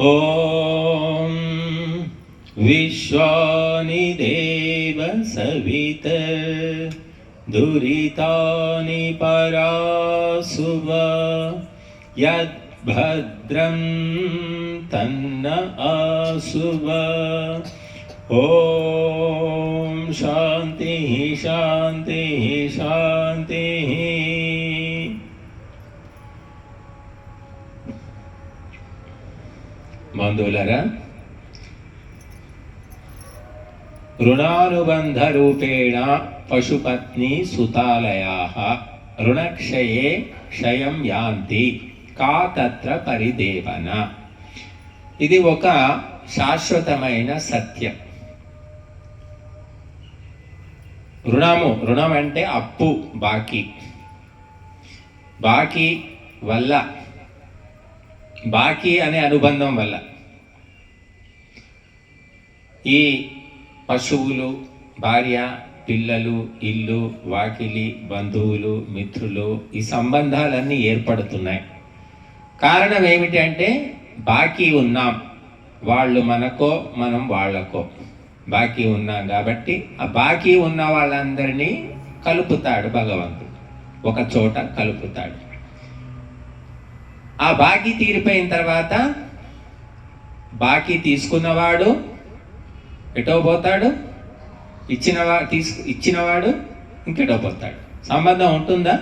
ఓం విశ్వాని దేవ సవిత దురితాని పరాసువ యద్భద్రం తన్న ఆసువ. ఓం శాంతి శాంతి శాంతి. బంధువులారా, రుణానుబంధ రూపేణ పశుపత్ని సుతాలయాః రుణక్షయే క్షయం యాంతి కా తత్ర పరిదేవన. ఇది ఒక శాశ్వతమైన సత్యం. రుణం అంటే అప్పు, బాకీ వల్ల, బాకీ అనే అనుబంధం వల్ల ఈ పశువులు, భార్య, పిల్లలు, ఇల్లు, వాకిలి, బంధువులు, మిత్రులు, ఈ సంబంధాలన్నీ ఏర్పడుతున్నాయి. కారణం ఏమిటి అంటే బాకీ ఉన్నాం. వాళ్ళు మనకో, మనం వాళ్ళకో బాకీ ఉన్నాం కాబట్టి ఆ బాకీ ఉన్న వాళ్ళందరినీ కలుపుతాడు భగవంతుడు, ఒక చోట కలుపుతాడు. ఆ బాకీ తీరిపోయిన తర్వాత బాకీ తీసుకున్నవాడు ఎటో పోతాడు, ఇచ్చినవాడు ఇంకెటో పోతాడు. సంబంధం ఉంటుందా?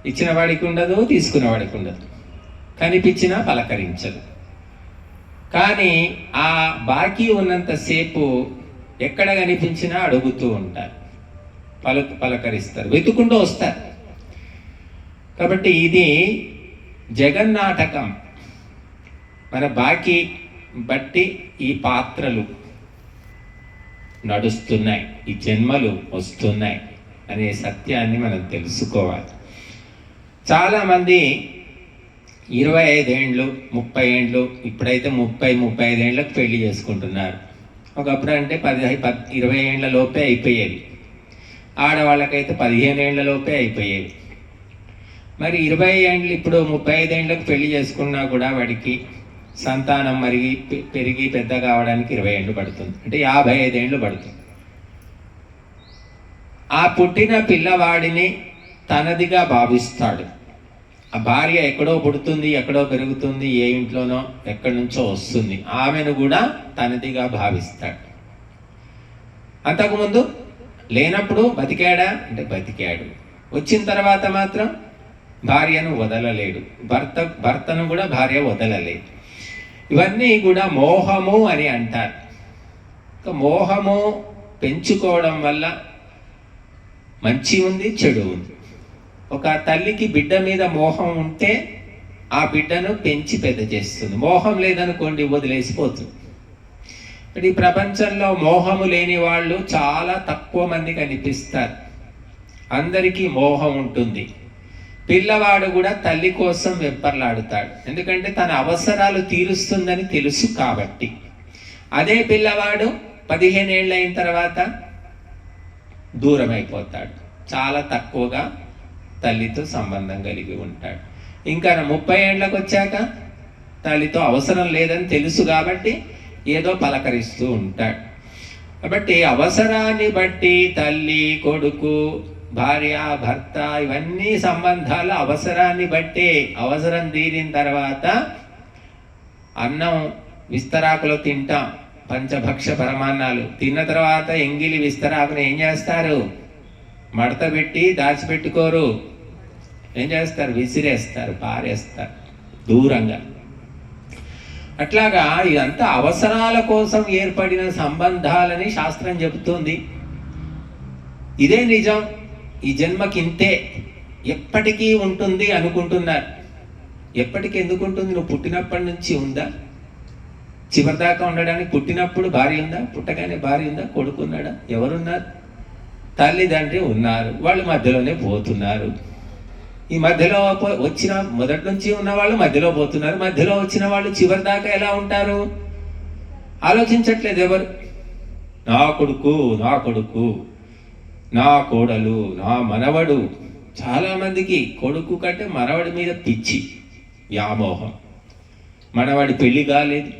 ఇచ్చినవాడికి ఉండదు, తీసుకున్నవాడికి ఉండదు, కనిపించినా పలకరించదు. కానీ ఆ బాకీ ఉన్నంతసేపు ఎక్కడ కనిపించినా అడుగుతూ ఉంటారు, పలకరిస్తారు, వెతుకుంటూ వస్తారు. కాబట్టి ఇది జగన్నాటకం. మన బాకీ బట్టి ఈ పాత్రలు నడుస్తున్నాయి, ఈ జన్మలు వస్తున్నాయి అనే సత్యాన్ని మనం తెలుసుకోవాలి. చాలామంది 25 ఏండ్లు, 30 ఏండ్లు, ఇప్పుడైతే 30-35 ఏండ్లకు పెళ్లి చేసుకుంటున్నారు. ఒకప్పుడు అంటే 20 ఏండ్ల లోపే అయిపోయేది. ఆడవాళ్ళకైతే 15 ఏండ్ల లోపే అయిపోయేది. మరి 20 ఏండ్లు, ఇప్పుడు 35 ఏండ్లకు పెళ్లి చేసుకున్నా కూడా వాడికి సంతానం పెరిగి పెద్ద కావడానికి 20 ఏండ్లు పడుతుంది, అంటే 55 ఏండ్లు పడుతుంది. ఆ పుట్టిన పిల్లవాడిని తనదిగా భావిస్తాడు. ఆ భార్య ఎక్కడో పుడుతుంది, ఎక్కడో పెరుగుతుంది, ఏ ఇంట్లోనో ఎక్కడి నుంచో వస్తుంది, ఆమెను కూడా తనదిగా భావిస్తాడు. అంతకుముందు లేనప్పుడు బతికాడా అంటే బతికాడు, వచ్చిన తర్వాత మాత్రం భార్యను వదలలేడు, భర్తను కూడా భార్య వదలలేదు. ఇవన్నీ కూడా మోహము అని అంటారు. మోహము పెంచుకోవడం వల్ల మంచి ఉంది, చెడు ఉంది. ఒక తల్లికి బిడ్డ మీద మోహం ఉంటే ఆ బిడ్డను పెంచి పెద్ద చేస్తుంది. మోహం లేదనుకోండి, వదిలేసిపోతుంది. ఈ ప్రపంచంలో మోహము లేని వాళ్ళు చాలా తక్కువ మంది కనిపిస్తారు. అందరికీ మోహం ఉంటుంది. పిల్లవాడు కూడా తల్లి కోసం వెంపర్లాడుతాడు, ఎందుకంటే తన అవసరాలు తీరుస్తుందని తెలుసు కాబట్టి. అదే పిల్లవాడు 15 ఏళ్ళు అయిన తర్వాత దూరం అయిపోతాడు, చాలా తక్కువగా తల్లితో సంబంధం కలిగి ఉంటాడు. ఇంకా 30 ఏళ్ళకు వచ్చాక తల్లితో అవసరం లేదని తెలుసు కాబట్టి ఏదో పలకరిస్తూ ఉంటాడు. కాబట్టి అవసరాన్ని బట్టి తల్లి, కొడుకు, భార్య, భర్త, ఇవన్నీ సంబంధాలు అవసరాన్ని బట్టే. అవసరం తీరిన తర్వాత అన్నం విస్తరాకులో తింటాం, పంచభక్ష పరమాన్నాలు తిన్న తర్వాత ఎంగిలి విస్తరాకును ఏం చేస్తారు? మడత పెట్టి దాచిపెట్టుకోరు, ఏం చేస్తారు? విసిరేస్తారు, పారేస్తారు దూరంగా. అట్లాగా ఇదంతా అవసరాల కోసం ఏర్పడిన సంబంధాలని శాస్త్రం చెబుతుంది. ఇదే నిజం. ఈ జన్మకింతే, ఎప్పటికీ ఉంటుంది అనుకుంటున్నారు. ఎప్పటికీ ఎందుకు ఉంటుంది? నువ్వు పుట్టినప్పటి నుంచి ఉందా? చివరిదాకా ఉండడానికి పుట్టినప్పుడు భార్య ఉందా? పుట్టగానే భార్య ఉందా? కొడుకున్నాడా? ఎవరున్నారు? తల్లిదండ్రి ఉన్నారు, వాళ్ళు మధ్యలోనే పోతున్నారు. ఈ మధ్యలో వచ్చిన మొదటి నుంచి ఉన్న వాళ్ళు మధ్యలో పోతున్నారు. మధ్యలో వచ్చిన వాళ్ళు చివరి దాకా ఎలా ఉంటారు? ఆలోచించట్లేదు ఎవరు. నా కొడుకు, నా కొడుకు, నా కోడలు, నా మనవడు. చాలామందికి కొడుకు కంటే మనవడి మీద పిచ్చి, వ్యామోహం. మనవాడి పెళ్లి కాలేదు.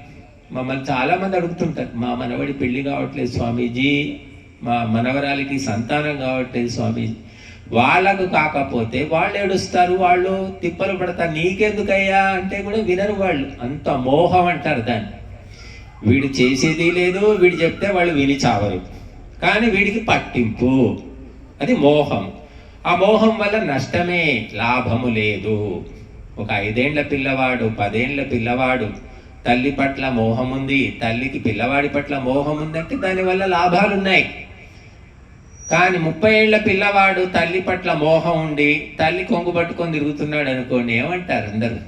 మమ్మల్ని చాలామంది అడుగుతుంటారు, మా మనవాడి పెళ్లి కావట్లేదు స్వామీజీ, మా మనవరాలికి సంతానం కావట్లేదు స్వామీజీ. వాళ్ళకు కాకపోతే వాళ్ళు ఏడుస్తారు, వాళ్ళు తిప్పలు పడతారు, నీకెందుకయ్యా అంటే కూడా వినరు వాళ్ళు. అంత మోహం అంటారు దాన్ని. వీడు చేసేది లేదు, వీడు చెప్తే వాళ్ళు విని చావరు, కానీ వీడికి పట్టింపు, అది మోహం. ఆ మోహం వల్ల నష్టమే, లాభము లేదు. ఒక 5 ఏళ్ల పిల్లవాడు, 10 ఏళ్ల పిల్లవాడు తల్లి పట్ల మోహం ఉంది, తల్లికి పిల్లవాడి పట్ల మోహం ఉందంటే దానివల్ల లాభాలు ఉన్నాయి. కానీ 30 ఏళ్ల పిల్లవాడు తల్లి పట్ల మోహం ఉండి తల్లి కొంగు పట్టుకొని తిరుగుతున్నాడు అనుకోండి, ఏమంటారు అందరూ?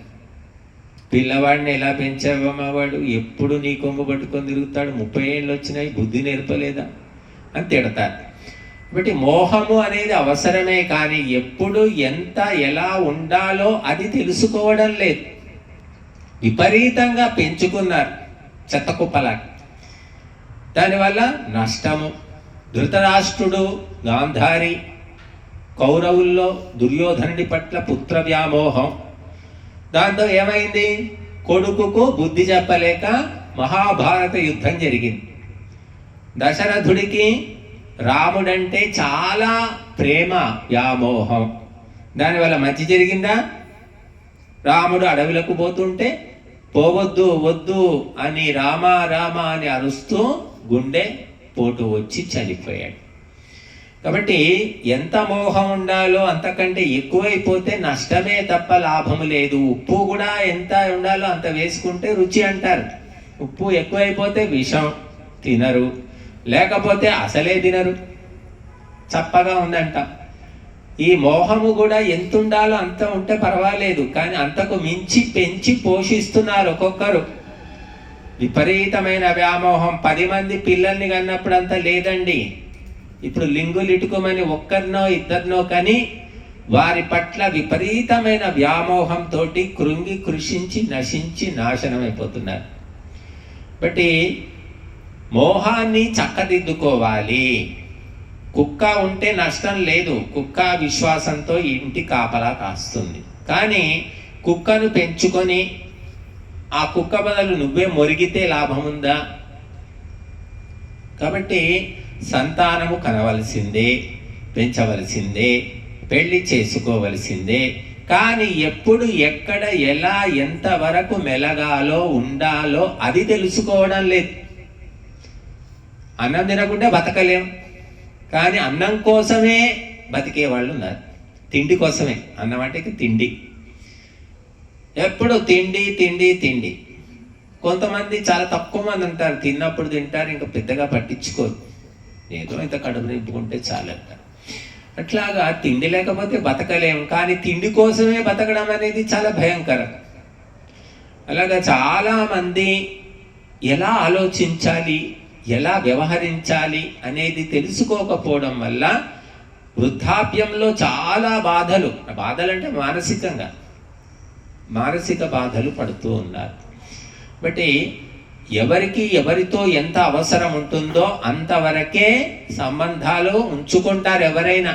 పిల్లవాడిని ఎలా పెంచావమ్మా, వాడు ఎప్పుడు నీ కొంగు పట్టుకొని తిరుగుతాడు, 30 ఏళ్ళు వచ్చినాయి, బుద్ధి నేర్పలేదా అని తిడతారు. కాబట్టి మోహము అనేది అవసరమే, కానీ ఎప్పుడు ఎంత ఎలా ఉండాలో అది తెలుసుకోవడం లేదు. విపరీతంగా పెంచుకున్నారు చెత్తకుప్పలా, దానివల్ల నష్టము. ధృతరాష్ట్రుడు, గాంధారి, కౌరవుల్లో దుర్యోధనుడి పట్ల పుత్ర వ్యామోహం, దాంతో ఏమైంది? కొడుకుకు బుద్ధి చెప్పలేక మహాభారత యుద్ధం జరిగింది. దశరథుడికి రాముడంటే చాలా ప్రేమ, వ్యామోహం, దానివల్ల మంచి జరిగిందా? రాముడు అడవులకు పోతుంటే పోవద్దు వద్దు అని రామ రామ అని అరుస్తూ గుండె పోటు వచ్చి చనిపోయాడు. కాబట్టి ఎంత మోహం ఉండాలో అంతకంటే ఎక్కువైపోతే నష్టమే తప్ప లాభము లేదు. ఉప్పు కూడా ఎంత ఉండాలో అంత వేసుకుంటే రుచి అంటారు. ఉప్పు ఎక్కువైపోతే విషం, తినరు, లేకపోతే అసలే తినరు, చప్పగా ఉందంట. ఈ మోహము కూడా ఎంత ఉండాలో అంత ఉంటే పర్వాలేదు, కానీ అంతకు మించి పెంచి పోషిస్తున్నారు ఒక్కొక్కరు. విపరీతమైన వ్యామోహం. 10 మంది పిల్లల్ని కన్నప్పుడు అంత లేదండి. ఇప్పుడు లింగులు ఇటుకోమని ఒక్కరినో ఇద్దరినో కానీ వారి పట్ల విపరీతమైన వ్యామోహంతో కృంగి కృషించి నశించి నాశనమైపోతున్నారు. బట్టి మోహాన్ని చక్కదిద్దుకోవాలి. కుక్క ఉంటే నష్టం లేదు, కుక్క విశ్వాసంతో ఇంటి కాపలా కాస్తుంది. కానీ కుక్కను పెంచుకొని ఆ కుక్క బదులు నువ్వే మొరిగితే లాభం ఉందా? కాబట్టి సంతానము కనవలసిందే, పెంచవలసిందే, పెళ్లి చేసుకోవలసిందే. కానీ ఎప్పుడు ఎక్కడ ఎలా ఎంతవరకు మెలగాలో ఉండాలో అది తెలుసుకోవడం లేదు. అన్నం తినకుండా బతకలేం, కానీ అన్నం కోసమే బతికే వాళ్ళు ఉన్నారు. తిండి కోసమే, అన్నం అంటే తిండి, ఎప్పుడు తిండి తిండి తిండి. కొంతమంది చాలా తక్కువ మంది ఉంటారు, తిన్నప్పుడు తింటారు, ఇంకా పెద్దగా పట్టించుకోరు, ఏదో ఇంత కడుపు నింపుకుంటే చాలంటారు. అట్లాగా తిండి లేకపోతే బతకలేం, కానీ తిండి కోసమే బతకడం అనేది చాలా భయంకరం. అలాగా చాలామంది ఎలా ఆలోచించాలి, ఎలా వ్యవహరించాలి అనేది తెలుసుకోకపోవడం వల్ల వృద్ధాప్యంలో చాలా బాధలు అంటే మానసిక బాధలు పడుతూ ఉన్నారు. బట్టి ఎవరితో ఎంత అవసరం ఉంటుందో అంతవరకే సంబంధాలు ఉంచుకుంటారు. ఎవరైనా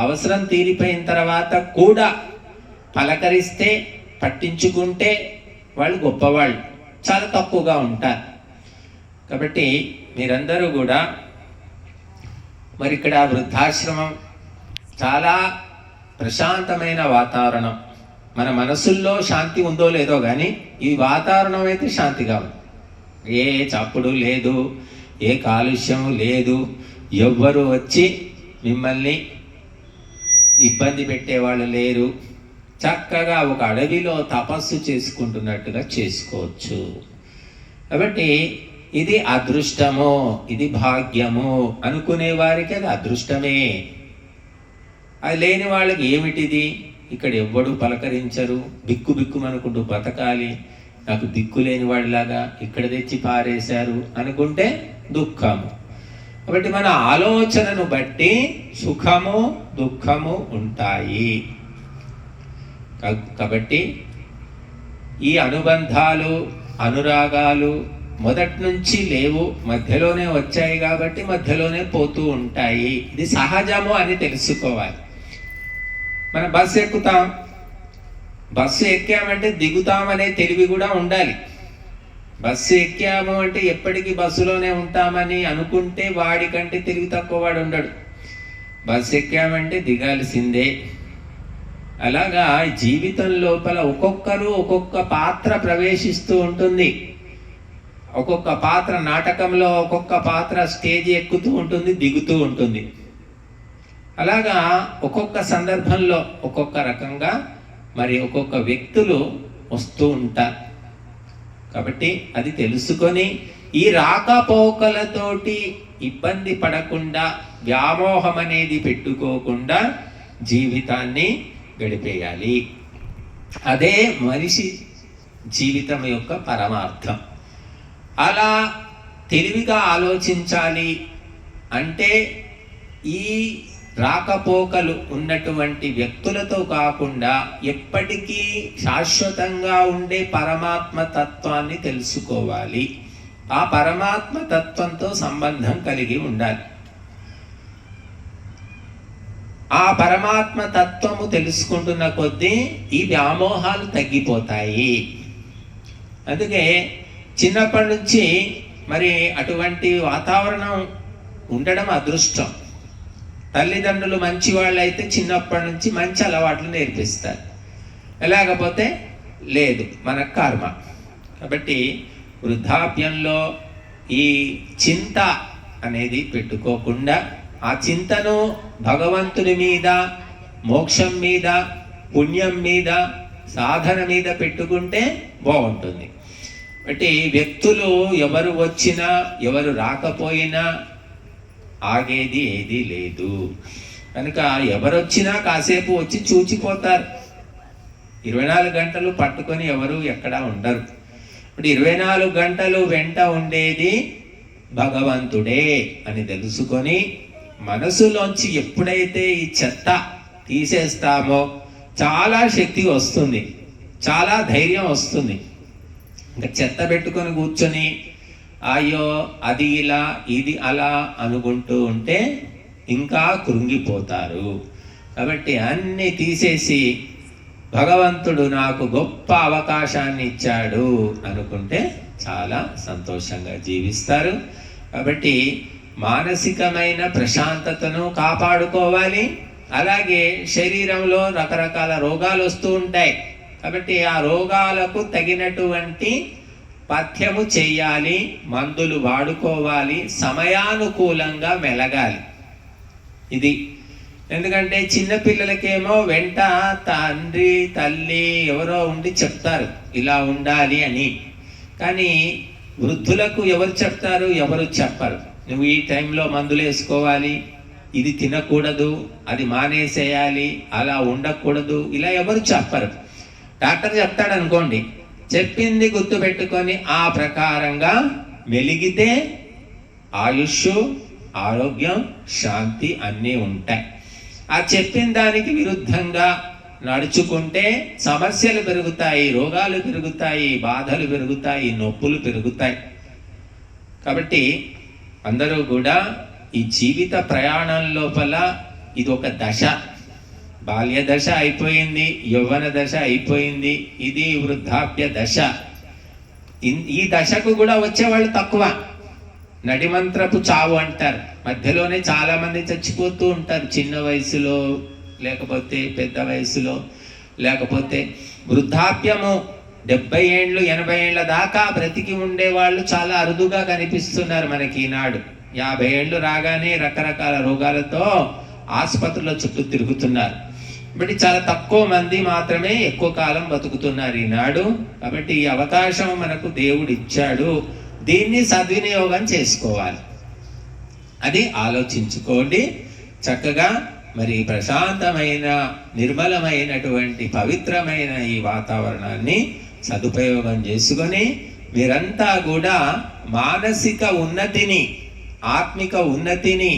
అవసరం తీరిపోయిన తర్వాత కూడా పలకరిస్తే, పట్టించుకుంటే వాళ్ళు గొప్పవాళ్ళు, చాలా తక్కువగా ఉంటారు. కాబట్టి మీరందరూ కూడా మరి ఇక్కడ వృద్ధాశ్రమం చాలా ప్రశాంతమైన వాతావరణం. మన మనసుల్లో శాంతి ఉందో లేదో కానీ ఈ వాతావరణం అయితే శాంతిగా ఉంది. ఏ చప్పుడు లేదు, ఏ కాలుష్యం లేదు, ఎవ్వరు వచ్చి మిమ్మల్ని ఇబ్బంది పెట్టేవాళ్ళు లేరు. చక్కగా ఒక అడవిలో తపస్సు చేసుకుంటున్నట్టుగా చేసుకోవచ్చు. కాబట్టి ఇది అదృష్టము, ఇది భాగ్యము అనుకునే వారికి అది అదృష్టమే. అది లేని వాళ్ళకి ఏమిటిది? ఇక్కడ ఎవ్వడు పలకరించరు, బిక్కుమనుకుంటూ బతకాలి, నాకు దిక్కు లేని వాడిలాగా ఇక్కడ తెచ్చి పారేశారు అనుకుంటే దుఃఖము. కాబట్టి మన ఆలోచనను బట్టి సుఖము దుఃఖము ఉంటాయి. కాబట్టి ఈ అనుబంధాలు అనురాగాలు మొదటి నుంచి లేవు, మధ్యలోనే వచ్చాయి కాబట్టి మధ్యలోనే పోతూ ఉంటాయి. ఇది సహజము అని తెలుసుకోవాలి. మనం బస్సు ఎక్కుతాం, బస్సు ఎక్కామంటే దిగుతామనే తెలివి కూడా ఉండాలి. బస్సు ఎక్కాము అంటే ఎప్పటికీ బస్సులోనే ఉంటామని అనుకుంటే వాడికంటే తెలివి తక్కువ వాడు ఉండడు. బస్సు ఎక్కామంటే దిగాల్సిందే. అలాగా జీవితం లోపల ఒక్కొక్కరు ఒక్కొక్క పాత్ర ప్రవేశిస్తూ ఉంటుంది. ఒక్కొక్క పాత్ర నాటకంలో ఒక్కొక్క పాత్ర స్టేజ్ ఎక్కుతూ ఉంటుంది, దిగుతూ ఉంటుంది. అలాగా ఒక్కొక్క సందర్భంలో ఒక్కొక్క రకంగా మరి ఒక్కొక్క వ్యక్తులు వస్తూ ఉంటారు. కాబట్టి అది తెలుసుకొని ఈ రాకపోకలతోటి ఇబ్బంది పడకుండా, వ్యామోహం అనేది పెట్టుకోకుండా జీవితాన్ని గడిపేయాలి. అదే మనిషి జీవితం యొక్క పరమార్థం. అలా తెలివిగా ఆలోచించాలి అంటే ఈ రాకపోకలు ఉన్నటువంటి వ్యక్తులతో కాకుండా ఎప్పటికీ శాశ్వతంగా ఉండే పరమాత్మ తత్వాన్ని తెలుసుకోవాలి. ఆ పరమాత్మ తత్వంతో సంబంధం కలిగి ఉండాలి. ఆ పరమాత్మ తత్వము తెలుసుకుంటున్న కొద్దీ ఈ వ్యామోహాలు తగ్గిపోతాయి. అందుకే చిన్నప్పటి నుంచి మరి అటువంటి వాతావరణం ఉండడం అదృష్టం. తల్లిదండ్రులు మంచి వాళ్ళు అయితే చిన్నప్పటి నుంచి మంచి అలవాట్లు నేర్పిస్తారు, లేకపోతే లేదు, మన కర్మ. కాబట్టి వృద్ధాప్యంలో ఈ చింత అనేది పెట్టుకోకుండా ఆ చింతను భగవంతుని మీద, మోక్షం మీద, పుణ్యం మీద, సాధన మీద పెట్టుకుంటే బాగుంటుంది. కాబట్టి వ్యక్తులు ఎవరు వచ్చినా ఎవరు రాకపోయినా ఆగేది ఏదీ లేదు. కనుక ఎవరొచ్చినా కాసేపు వచ్చి చూచిపోతారు. 24 గంటలు పట్టుకొని ఎవరు ఎక్కడా ఉండరు. ఇప్పుడు 24 గంటలు వెంట ఉండేది భగవంతుడే అని తెలుసుకొని మనసులోంచి ఎప్పుడైతే ఈ చెత్త తీసేస్తామో చాలా శక్తి వస్తుంది, చాలా ధైర్యం వస్తుంది. ఇంకా చెత్త పెట్టుకొని కూర్చొని అయ్యో అది ఇలా ఇది అలా అనుకుంటూ ఉంటే ఇంకా కృంగిపోతారు. కాబట్టి అన్నీ తీసేసి భగవంతుడు నాకు గొప్ప అవకాశాన్ని ఇచ్చాడు అనుకుంటే చాలా సంతోషంగా జీవిస్తారు. కాబట్టి మానసికమైన ప్రశాంతతను కాపాడుకోవాలి. అలాగే శరీరంలో రకరకాల రోగాలు వస్తూ ఉంటాయి. కాబట్టి ఆ రోగాలకు తగినటువంటి పథ్యము చెయ్యాలి, మందులు వాడుకోవాలి, సమయానుకూలంగా మెలగాలి. ఇది ఎందుకంటే చిన్నపిల్లలకేమో వెంట తండ్రి తల్లి ఎవరో ఉండి చెప్తారు ఇలా ఉండాలి అని. కానీ వృద్ధులకు ఎవరు చెప్తారు? ఎవరు చెప్పరు. నువ్వు ఈ టైంలో మందులు వేసుకోవాలి, ఇది తినకూడదు, అది మానేసేయాలి, అలా ఉండకూడదు, ఇలా ఎవరు చెప్పరు. డాక్టర్ చెప్తాడు అనుకోండి, చెప్పింది గుర్తుపెట్టుకొని ఆ ప్రకారంగా మెలిగితే ఆయుష్, ఆరోగ్యం, శాంతి అన్నీ ఉంటాయి. ఆ చెప్పిన దానికి విరుద్ధంగా నడుచుకుంటే సమస్యలు పెరుగుతాయి, రోగాలు పెరుగుతాయి, బాధలు పెరుగుతాయి, నొప్పులు పెరుగుతాయి. కాబట్టి అందరూ కూడా ఈ జీవిత ప్రయాణం లోపల ఇది ఒక దశ. బాల్య దశ అయిపోయింది, యవ్వన దశ అయిపోయింది, ఇది వృద్ధాప్య దశ. ఈ దశకు కూడా వచ్చేవాళ్ళు తక్కువ. నడిమంత్రపు చావు అంటారు. మధ్యలోనే చాలా మంది చచ్చిపోతూ ఉంటారు, చిన్న వయసులో, లేకపోతే పెద్ద వయసులో, లేకపోతే వృద్ధాప్యము 70 ఏళ్ళు 80 ఏళ్ళ దాకా బ్రతికి ఉండేవాళ్ళు చాలా అరుదుగా కనిపిస్తున్నారు మనకి ఈనాడు. 50 ఏళ్ళు రాగానే రకరకాల రోగాలతో ఆసుపత్రుల చుట్టూ తిరుగుతున్నారు. కాబట్టి చాలా తక్కువ మంది మాత్రమే ఎక్కువ కాలం బతుకుతున్నారు ఈనాడు. కాబట్టి ఈ అవకాశం మనకు దేవుడు ఇచ్చాడు, దీన్ని సద్వినియోగం చేసుకోవాలి. అది ఆలోచించుకోండి. చక్కగా మరి ప్రశాంతమైన, నిర్మలమైనటువంటి, పవిత్రమైన ఈ వాతావరణాన్ని సదుపయోగం చేసుకొని మీరంతా కూడా మానసిక ఉన్నతిని, ఆత్మిక ఉన్నతిని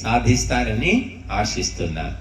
సాధిస్తారని ఆశిస్తున్నాను.